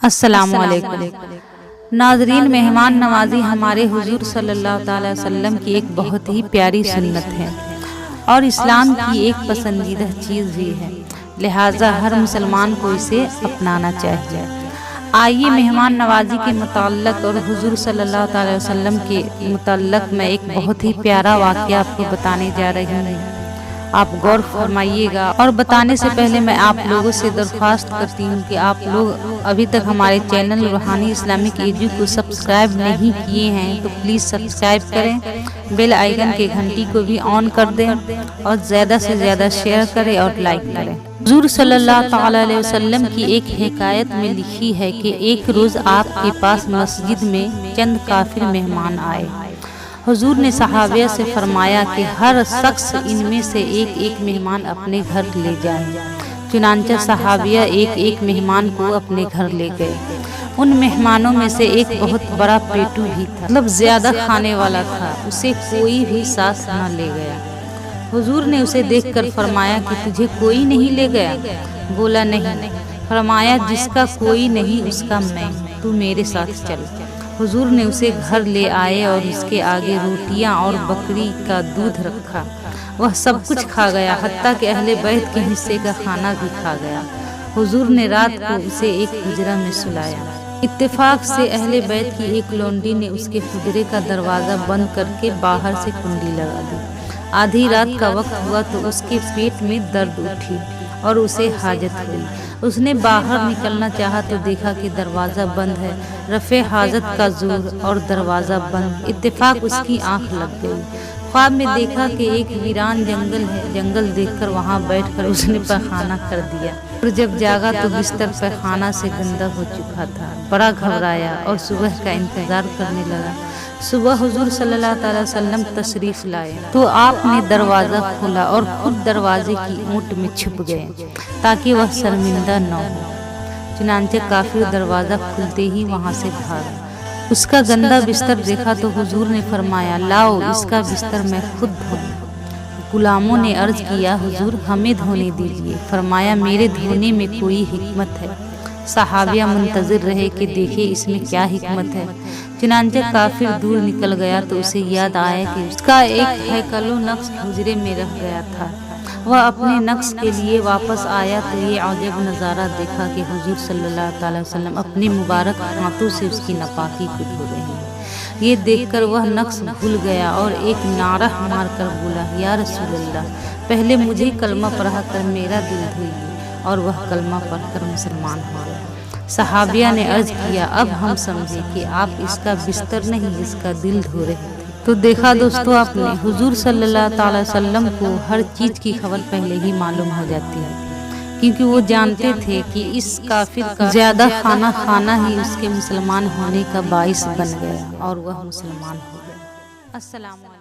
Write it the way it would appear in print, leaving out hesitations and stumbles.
السلام علیکم ناظرین، مہمان نوازی ہمارے حضور صلی اللہ تعالی وسلم کی ایک بہت ہی پیاری سنت ہے اور اسلام کی ایک پسندیدہ چیز بھی ہے، لہٰذا ہر مسلمان کو اسے اپنانا چاہیے۔ آئیے مہمان نوازی کے متعلق اور حضور صلی اللہ تعالی وسلم کے متعلق میں ایک بہت ہی پیارا واقعہ آپ کو بتانے جا رہی ہوں، آپ غور فرمائیے گا۔ اور بتانے سے پہلے میں آپ لوگوں سے درخواست کرتی ہوں کہ آپ لوگ ابھی تک ہمارے چینل روحانی اسلامک ایجو کو سبسکرائب نہیں کیے ہیں تو پلیز سبسکرائب کریں، بیل آئیکن کے گھنٹی کو بھی آن کر دیں اور زیادہ سے زیادہ شیئر کریں اور لائک کریں۔ حضور صلی اللہ تعالی علیہ وسلم کی ایک حکایت میں لکھی ہے کہ ایک روز آپ کے پاس مسجد میں چند کافر مہمان آئے۔ حضور نے صحابہ سے فرمایا کہ ہر شخص ان میں سے ایک ایک مہمان اپنے گھر لے جائے۔ چنانچہ صحابہ ایک ایک مہمان کو اپنے گھر لے گئے۔ ان مہمانوں میں سے ایک بہت بڑا پیٹو بھی تھا، مطلب زیادہ کھانے والا تھا، اسے کوئی بھی ساتھ نہ لے گیا۔ حضور نے اسے دیکھ کر فرمایا کہ تجھے کوئی نہیں لے گیا؟ بولا نہیں۔ فرمایا جس کا کوئی نہیں اس کا میں، تو میرے ساتھ چل۔ حضور نے اسے گھر لے آئے اور اس کے آگے روٹیاں اور بکری کا دودھ رکھا۔ وہ سب کچھ کھا گیا، حتیٰ کہ اہل بیت کے حصے کا کھانا بھی کھا گیا۔ حضور نے رات کو اسے ایک حجرہ میں سلایا۔ اتفاق سے اہل بیت کی ایک لونڈی نے اس کے حجرے کا دروازہ بند کر کے باہر سے کنڈی لگا دی۔ آدھی رات کا وقت ہوا تو اس کے پیٹ میں درد اٹھی اور اسے حاجت ہوئی۔ اس نے باہر نکلنا چاہا تو دیکھا کہ دروازہ بند ہے۔ رفع حاجت کا زور اور دروازہ بند، اتفاق اس کی آنکھ لگ گئی۔ خواب میں دیکھا کہ ایک ویران جنگل ہے، جنگل دیکھ کر وہاں بیٹھ کر اس نے پیخانہ کر دیا، اور جب جاگا تو بستر پیخانہ سے گندا ہو چکا تھا۔ بڑا گھبرایا اور صبح کا انتظار کرنے لگا۔ صبح حضور صلی اللہ تعالی وسلم تشریف لائے تو آپ نے دروازہ کھولا اور خود دروازے کی اونٹ میں چھپ گئے تاکہ وہ شرمندہ نہ ہو۔ چنانچہ کافر دروازہ کھلتے ہی وہاں سے بھاگا۔ اس کا گندا بستر دیکھا تو حضور نے فرمایا لاؤ اس کا بستر میں خود دھوؤں۔ غلاموں نے عرض کیا حضور ہمیں دھونے دیجیے۔ فرمایا میرے دھونے میں کوئی حکمت ہے۔ صحابہ منتظر رہے کہ دیکھے اس میں کیا حکمت ہے۔ چنانچہ کافر دور نکل گیا تو اسے یاد آیا کہ اس کا ایک ہیکل و نقش حجرے میں رہ گیا تھا۔ وہ اپنے نقش کے لیے واپس آیا تو یہ عجب نظارہ دیکھا کہ حضور صلی اللہ تعالی وسلم اپنے مبارک ہاتھوں سے اس کی ناپاکی کو دھو رہے ہیں۔ یہ دیکھ کر وہ نقش بھول گیا اور ایک نعرہ مار کر بولا یا رسول اللہ، پہلے مجھے کلمہ پڑھا کر میرا دل دھوئیے، اور وہ کلمہ پڑھ کر مسلمان ہو گیا۔ صحابیہ نے عرض کیا اب ہم سمجھے کہ آپ اس کا بستر نہیں اس کا دل دھو رہے تھے۔ تو دیکھا دوستو آپ نے، حضور صلی اللہ تعالی وسلم کو ہر چیز کی خبر پہلے ہی معلوم ہو جاتی ہے، کیونکہ وہ جانتے تھے کہ اس کافر کا زیادہ کھانا کھانا ہی اس کے مسلمان ہونے کا باعث بن گیا اور وہ مسلمان ہو گیا۔ السلام علیکم۔